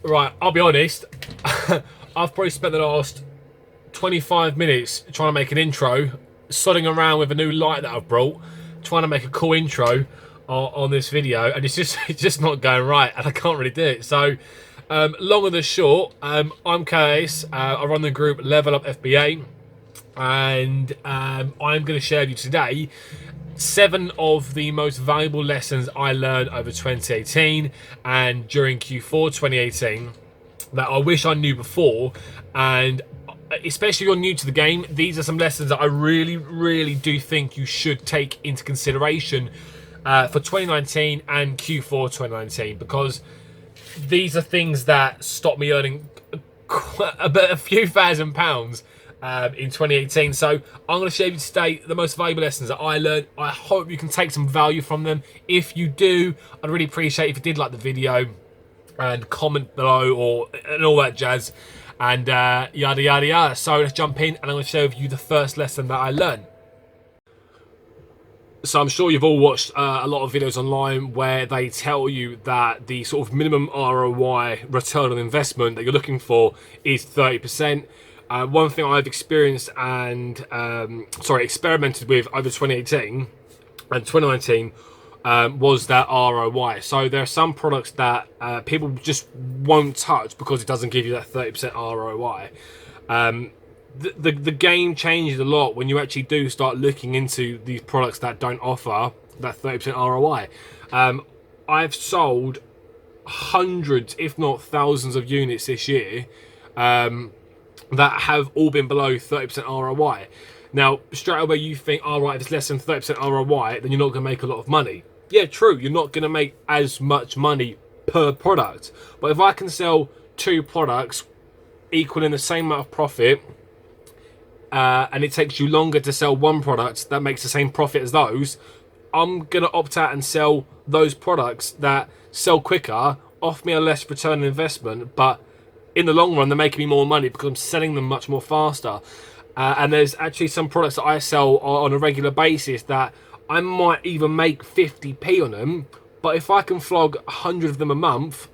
Right, I'll be honest. I've probably spent the last 25 minutes trying to make an intro, sodding around with a new light that I've brought, trying to make a cool intro on this video, and it's just not going right, and I can't really do it. So, long and the short, I'm Curtis. I run the group Level Up FBA, and I'm going to share with you today 7 of the most valuable lessons I learned over 2018 and during Q4 2018 that I wish I knew before. And especially if you're new to the game, these are some lessons that I really do think you should take into consideration for 2019 and Q4 2019, because these are things that stopped me earning a few £1,000s in 2018. So I'm going to share with you today the most valuable lessons that I learned. I hope you can take some value from them. If you do, I'd really appreciate if you did like the video and comment below and all that jazz, and yada yada yada. So let's jump in, and I'm going to share with you the first lesson that I learned. So I'm sure you've all watched a lot of videos online where they tell you that the sort of minimum ROI, return on investment, that you're looking for is 30%. One thing I've experienced and experimented with over 2018 and 2019 was that ROI. So there are some products that people just won't touch because it doesn't give you that 30% ROI. The game changes a lot when you actually do start looking into these products that don't offer that 30% ROI. I've sold hundreds, if not thousands, of units this year that have all been below 30% ROI. Now, straight away you think, all right, if it's less than 30% ROI, then you're not going to make a lot of money. Yeah, true, you're not going to make as much money per product. But if I can sell 2 products equaling the same amount of profit, and it takes you longer to sell 1 product that makes the same profit as those, I'm going to opt out and sell those products that sell quicker, offer me a less return on investment, but in the long run, they're making me more money because I'm selling them much more faster. And there's actually some products that I sell on a regular basis that I might even make 50p on them, but if I can flog 100 of them a month,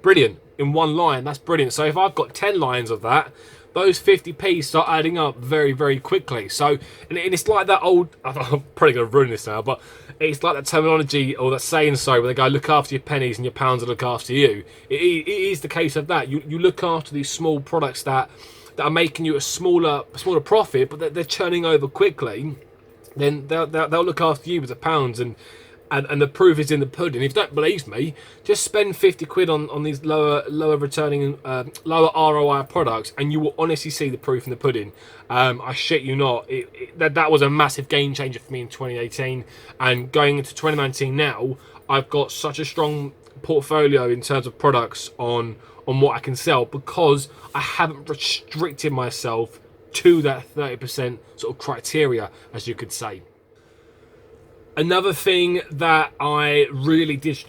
brilliant. In one line, that's brilliant. So if I've got 10 lines of that, those 50p start adding up very quickly. So, and it's like that old, I'm probably going to ruin this now, but it's like that terminology or that saying, where they go, look after your pennies and your pounds will look after you. It is the case of that. You look after these small products that are making you a smaller profit, but they're churning over quickly. Then they'll look after you with the pounds, and the proof is in the pudding. If you don't believe me, just spend 50 quid on these lower returning, lower ROI products, and you will honestly see the proof in the pudding. I shit you not. That was a massive game changer for me in 2018, and going into 2019 now, I've got such a strong portfolio in terms of products on what I can sell because I haven't restricted myself to that 30% sort of criteria, as you could say. Another thing that I really did,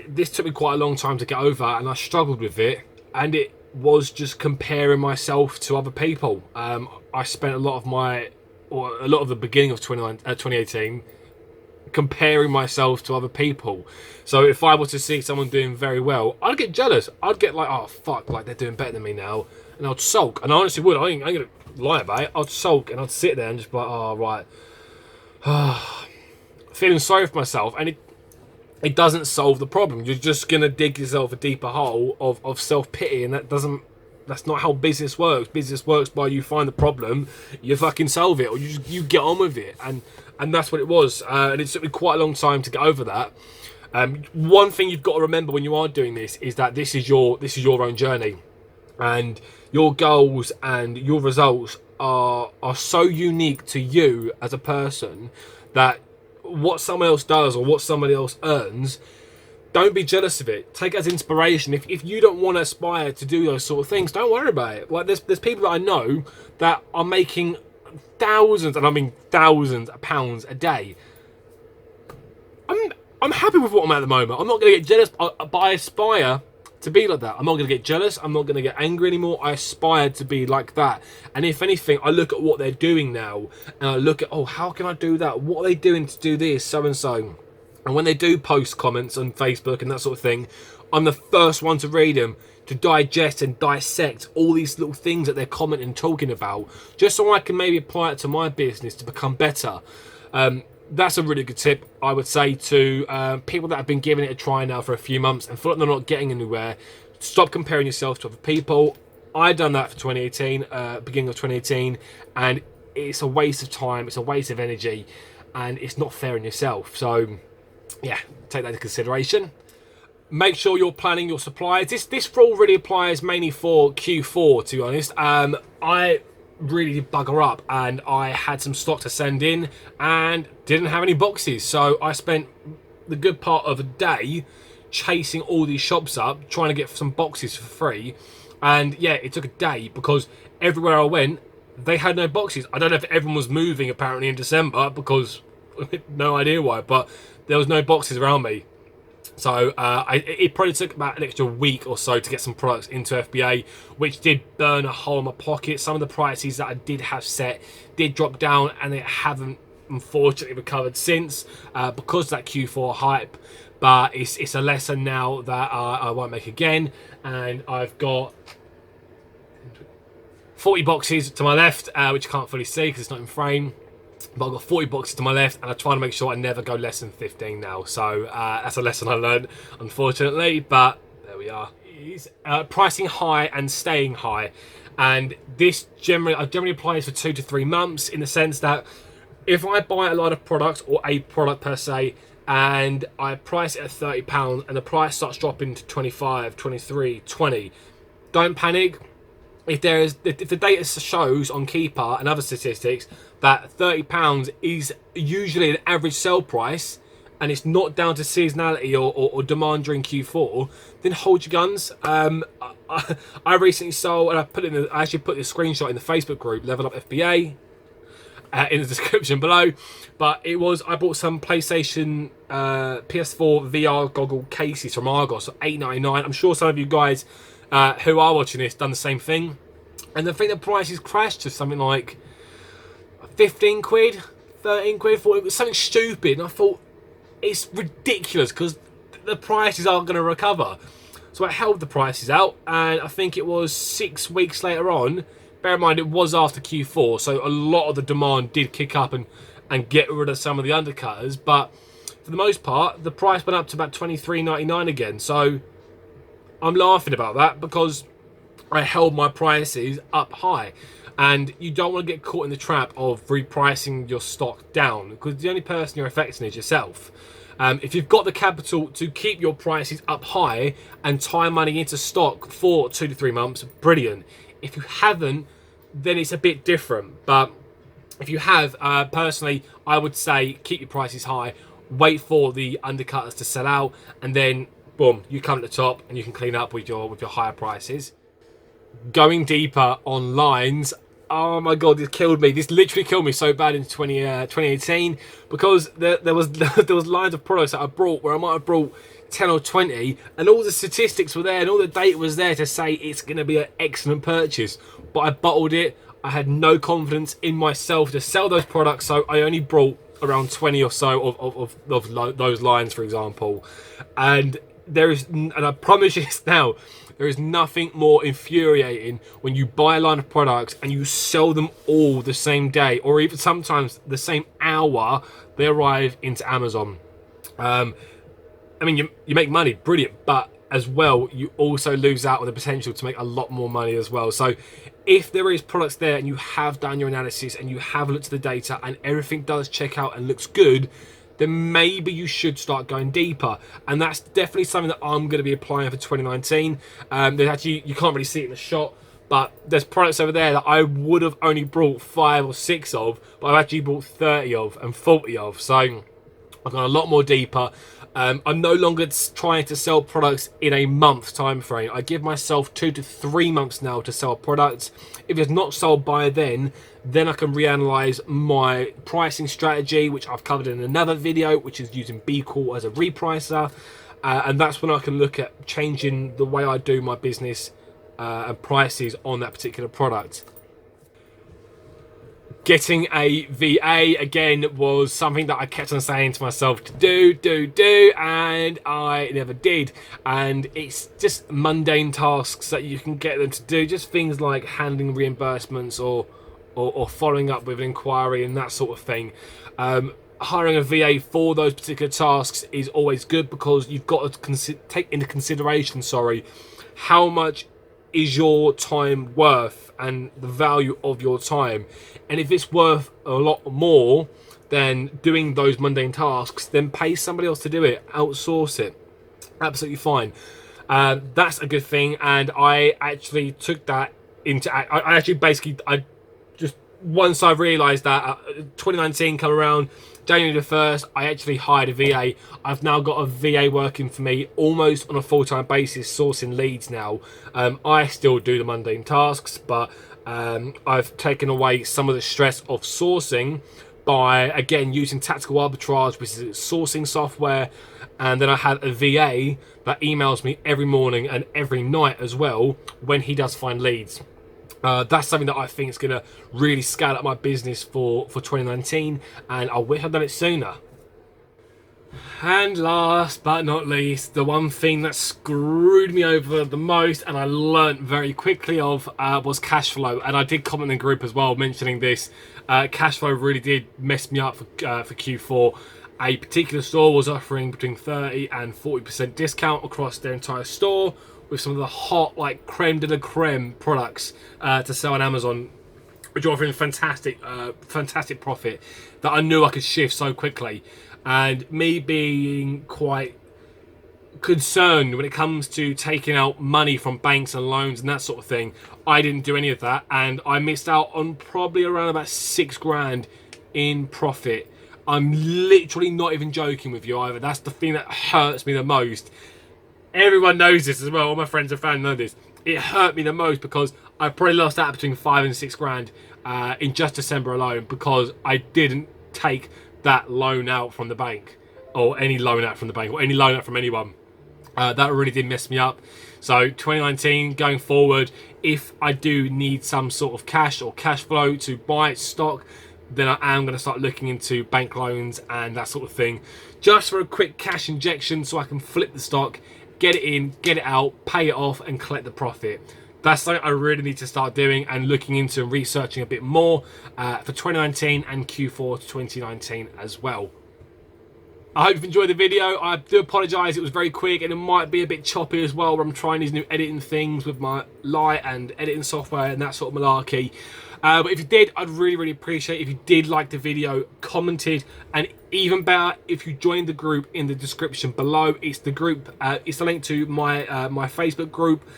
this took me quite a long time to get over, and I struggled with it, and it was just comparing myself to other people. I spent a lot of the beginning of 2018 comparing myself to other people. So if I were to see someone doing very well, I'd get jealous. I'd get like, oh fuck, like they're doing better than me now, and I'd sulk. And I honestly would. I ain't gonna lie about it. I'd sulk and I'd sit there and just be like, oh right. Feeling sorry for myself, and it doesn't solve the problem. You're just gonna dig yourself a deeper hole of self-pity, and that's not how business works. Business works by you find the problem, you fucking solve it, or you get on with it, and that's what it was. And it took me quite a long time to get over that. One thing you've got to remember when you are doing this is that this is your own journey, and your goals and your results are so unique to you as a person that what someone else does or what somebody else earns, don't be jealous of it. Take it as inspiration. If you don't want to aspire to do those sort of things, don't worry about it. Like there's people that I know that are making thousands, and I mean thousands of pounds a day. I'm happy with what I'm at the moment. I'm not going to get jealous, but I aspire to be like that. I'm not going to get jealous. I'm not going to get angry anymore. I aspire to be like that. And if anything, I look at what they're doing now, and I look at, oh, how can I do that? What are they doing to do this, so and so? And when they do post comments on Facebook and that sort of thing, I'm the first one to read them, to digest and dissect all these little things that they're commenting and talking about, just so I can maybe apply it to my business to become better. That's a really good tip, I would say, to people that have been giving it a try now for a few months and feel like they're not getting anywhere. Stop comparing yourself to other people. I done that for 2018, beginning of 2018, and it's a waste of time, it's a waste of energy, and it's not fair on yourself. So yeah, take that into consideration. Make sure you're planning your supplies. This rule really applies mainly for Q4, to be honest. I really did bugger up, and I had some stock to send in and didn't have any boxes. So I spent the good part of a day chasing all these shops up, trying to get some boxes for free. And yeah, it took a day because everywhere I went, they had no boxes. I don't know if everyone was moving apparently in December, because no idea why, but there was no boxes around me. So it probably took about an extra week or so to get some products into FBA, which did burn a hole in my pocket. Some of the prices that I did have set did drop down, and they haven't unfortunately recovered since because of that Q4 hype. But it's a lesson now that I won't make again. And I've got 40 boxes to my left, which you can't fully see because it's not in frame. But I've got 40 boxes to my left, and I try to make sure I never go less than 15 now. So that's a lesson I learned, unfortunately. But there we are. Pricing high and staying high. And this I generally apply this for 2 to 3 months, in the sense that if I buy a lot of products, or a product per se, and I price it at £30 and the price starts dropping to 25, 23, 20, don't panic. If the data shows on Keeper and other statistics that £30 is usually an average sell price, and it's not down to seasonality or demand during Q4, then hold your guns. I recently sold, and I actually put this screenshot in the Facebook group, Level Up FBA, in the description below. But I bought some PlayStation PS4 VR goggle cases from Argo, so $8.99. I'm sure some of you guys who are watching this done the same thing, and I think the prices crashed to something like 15 quid, 13 quid, 14, it was something stupid, and I thought, it's ridiculous because the prices aren't going to recover. So I held the prices out, and I think it was 6 weeks later on. Bear in mind, it was after Q4, so a lot of the demand did kick up and get rid of some of the undercutters, but for the most part, the price went up to about $23.99 again. So I'm laughing about that because I held my prices up high, and you don't want to get caught in the trap of repricing your stock down, because the only person you're affecting is yourself. If you've got the capital to keep your prices up high and tie money into stock for 2 to 3 months, brilliant. If you haven't, then it's a bit different. But if you have, personally, I would say keep your prices high, wait for the undercutters to sell out, and then boom, you come to the top and you can clean up with your higher prices. Going deeper on lines, oh my god, this killed me. This literally killed me so bad in 2018, because there was lines of products that I brought where I might have brought 10 or 20, and all the statistics were there and all the data was there to say it's going to be an excellent purchase, but I bottled it. I had no confidence in myself to sell those products, so I only brought around 20 or so of those lines, for example. And I promise you this now, there is nothing more infuriating when you buy a line of products and you sell them all the same day, or even sometimes the same hour they arrive into Amazon. I mean, you make money, brilliant, but as well, you also lose out on the potential to make a lot more money as well. So if there is products there and you have done your analysis and you have looked at the data and everything does check out and looks good, then maybe you should start going deeper. And that's definitely something that I'm going to be applying for 2019. There's actually, you can't really see it in the shot, but there's products over there that I would have only brought 5 or 6 of, but I've actually bought 30 of and 40 of. So I've gone a lot more deeper. I'm no longer trying to sell products in a month time frame. I give myself 2 to 3 months now to sell products. If it's not sold by then I can reanalyze my pricing strategy, which I've covered in another video, which is using B-Call as a repricer. And that's when I can look at changing the way I do my business and prices on that particular product. Getting a VA, again, was something that I kept on saying to myself to do, and I never did. And it's just mundane tasks that you can get them to do, just things like handling reimbursements or following up with an inquiry and that sort of thing. Hiring a VA for those particular tasks is always good, because you've got to take into consideration, how much is your time worth and the value of your time. And if it's worth a lot more than doing those mundane tasks, then pay somebody else to do it, outsource it. Absolutely fine. That's a good thing. And I actually took that into, I just, once I realized that 2019 come around, January the 1st, I actually hired a VA. I've now got a VA working for me almost on a full-time basis, sourcing leads now. I still do the mundane tasks, but I've taken away some of the stress of sourcing by, again, using Tactical Arbitrage, which is sourcing software. And then I have a VA that emails me every morning and every night as well when he does find leads. That's something that I think is going to really scale up my business for 2019, and I wish I'd done it sooner. And last but not least, the one thing that screwed me over the most, and I learnt very quickly of, was Cashflow. And I did comment in the group as well mentioning this. Cashflow really did mess me up for Q4. A particular store was offering between 30 and 40% discount across their entire store, with some of the hot, like, creme de la creme products to sell on Amazon, which are offering fantastic profit that I knew I could shift so quickly. And me being quite concerned when it comes to taking out money from banks and loans and that sort of thing, I didn't do any of that, and I missed out on probably around about 6 grand in profit. I'm literally not even joking with you either. That's the thing that hurts me the most. Everyone knows this as well. All my friends and family know this. It hurt me the most because I probably lost out between 5 and 6 grand in just December alone, because I didn't take that loan out from the bank, or any loan out from the bank, or any loan out from anyone. That really did mess me up. So 2019 going forward, if I do need some sort of cash or cash flow to buy stock, then I am going to start looking into bank loans and that sort of thing, just for a quick cash injection so I can flip the stock, get it in, get it out, pay it off, and collect the profit. That's something I really need to start doing and looking into and researching a bit more for 2019 and Q4 to 2019 as well. I hope you've enjoyed the video. I do apologise, it was very quick and it might be a bit choppy as well, where I'm trying these new editing things with my light and editing software and that sort of malarkey. But if you did, I'd really appreciate it if you did like the video, commented, and even better, if you joined the group in the description below. It's the group, it's the link to my my Facebook group.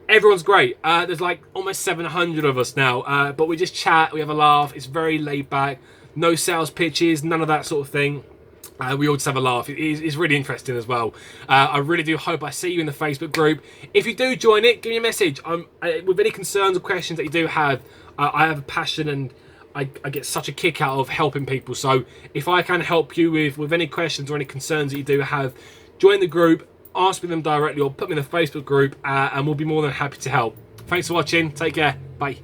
Everyone's great. There's like almost 700 of us now, but we just chat, we have a laugh. It's very laid back, no sales pitches, none of that sort of thing. We all just have a laugh. It's really interesting as well. I really do hope I see you in the Facebook group. If you do join it, give me a message. With any concerns or questions that you do have, I have a passion and I get such a kick out of helping people. So if I can help you with any questions or any concerns that you do have, join the group, ask me them directly, or put me in the Facebook group, and we'll be more than happy to help. Thanks for watching. Take care. Bye.